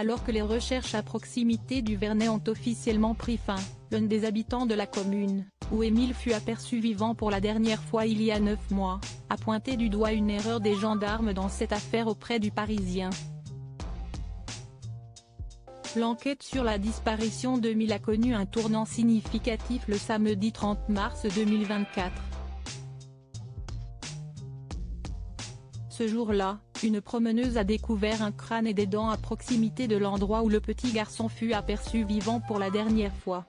Alors que les recherches à proximité du Vernet ont officiellement pris fin, l'un des habitants de la commune, où Émile fut aperçu vivant pour la dernière fois il y a 9 mois, a pointé du doigt une erreur des gendarmes dans cette affaire auprès du Parisien. L'enquête sur la disparition d'Émile a connu un tournant significatif le samedi 30 mars 2024. Ce jour-là, une promeneuse a découvert un crâne et des dents à proximité de l'endroit où le petit garçon fut aperçu vivant pour la dernière fois.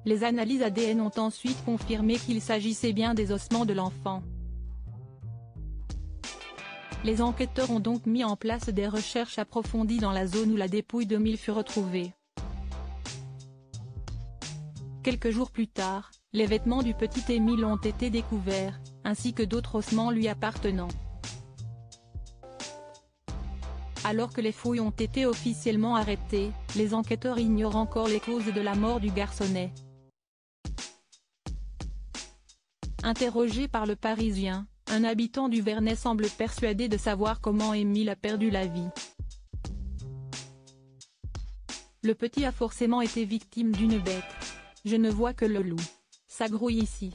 Les analyses ADN ont ensuite confirmé qu'il s'agissait bien des ossements de l'enfant. Les enquêteurs ont donc mis en place des recherches approfondies dans la zone où la dépouille d'Émile fut retrouvée. Quelques jours plus tard, les vêtements du petit Émile ont été découverts, ainsi que d'autres ossements lui appartenant. Alors que les fouilles ont été officiellement arrêtées, les enquêteurs ignorent encore les causes de la mort du garçonnet. Interrogé par le Parisien, un habitant du Vernet semble persuadé de savoir comment Émile a perdu la vie. Le petit a forcément été victime d'une bête. Je ne vois que le loup. Ça grouille ici.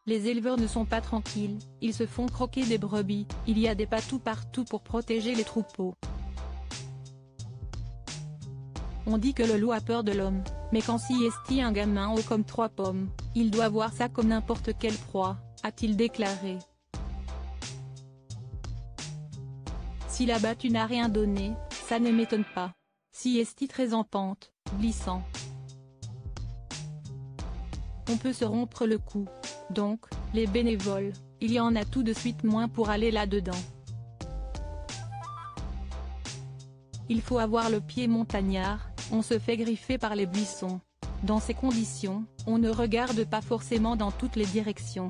Les éleveurs ne sont pas tranquilles, ils se font croquer des brebis, il y a des patous partout pour protéger les troupeaux. On dit que le loup a peur de l'homme, mais quand s'y estie un gamin haut comme 3 pommes, il doit voir ça comme n'importe quelle proie, a-t-il déclaré. Si la battue n'a rien donné, ça ne m'étonne pas. S'y estie très en pente, glissant. On peut se rompre le cou. Donc, les bénévoles, il y en a tout de suite moins pour aller là-dedans. Il faut avoir le pied montagnard, on se fait griffer par les buissons. Dans ces conditions, on ne regarde pas forcément dans toutes les directions.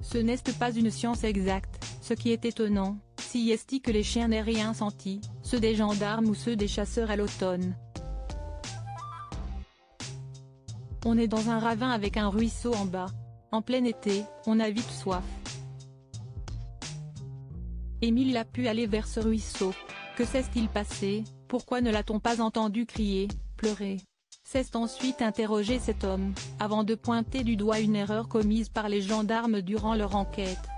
Ce n'est pas une science exacte, ce qui est étonnant, si est que les chiens n'aient rien senti, ceux des gendarmes ou ceux des chasseurs à l'automne. On est dans un ravin avec un ruisseau en bas. En plein été, on a vite soif. Émile a pu aller vers ce ruisseau. Que s'est-il passé? Pourquoi ne l'a-t-on pas entendu crier, pleurer? S'est ensuite interrogé cet homme, avant de pointer du doigt une erreur commise par les gendarmes durant leur enquête.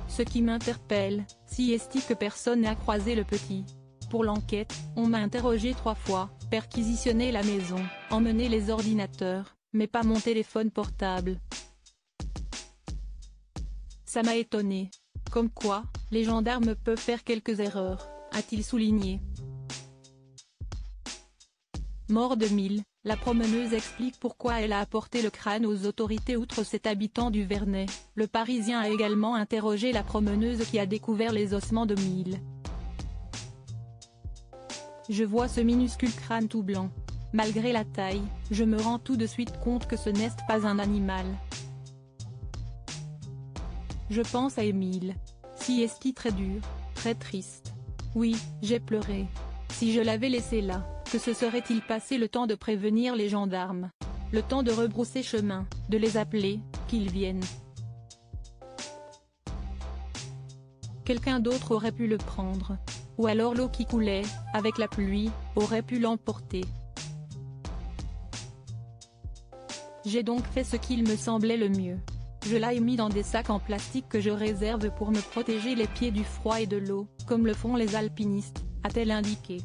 Ce qui m'interpelle, si est que personne n'a croisé le petit. Pour l'enquête, on m'a interrogé 3 fois, perquisitionné la maison, emmené les ordinateurs, mais pas mon téléphone portable. Ça m'a étonné. Comme quoi, les gendarmes peuvent faire quelques erreurs, a-t-il souligné. Mort d'Émile, la promeneuse explique pourquoi elle a apporté le crâne aux autorités outre cet habitant du Vernet. Le Parisien a également interrogé la promeneuse qui a découvert les ossements d'Émile. Je vois ce minuscule crâne tout blanc. Malgré la taille, je me rends tout de suite compte que ce n'est pas un animal. Je pense à Émile. Si est très dur, très triste. Oui, j'ai pleuré. Si je l'avais laissé là, que se serait-il passé le temps de prévenir les gendarmes? Le temps de rebrousser chemin, de les appeler, qu'ils viennent. Quelqu'un d'autre aurait pu le prendre. Ou alors l'eau qui coulait, avec la pluie, aurait pu l'emporter. J'ai donc fait ce qu'il me semblait le mieux. Je l'ai mis dans des sacs en plastique que je réserve pour me protéger les pieds du froid et de l'eau, comme le font les alpinistes, a-t-elle indiqué.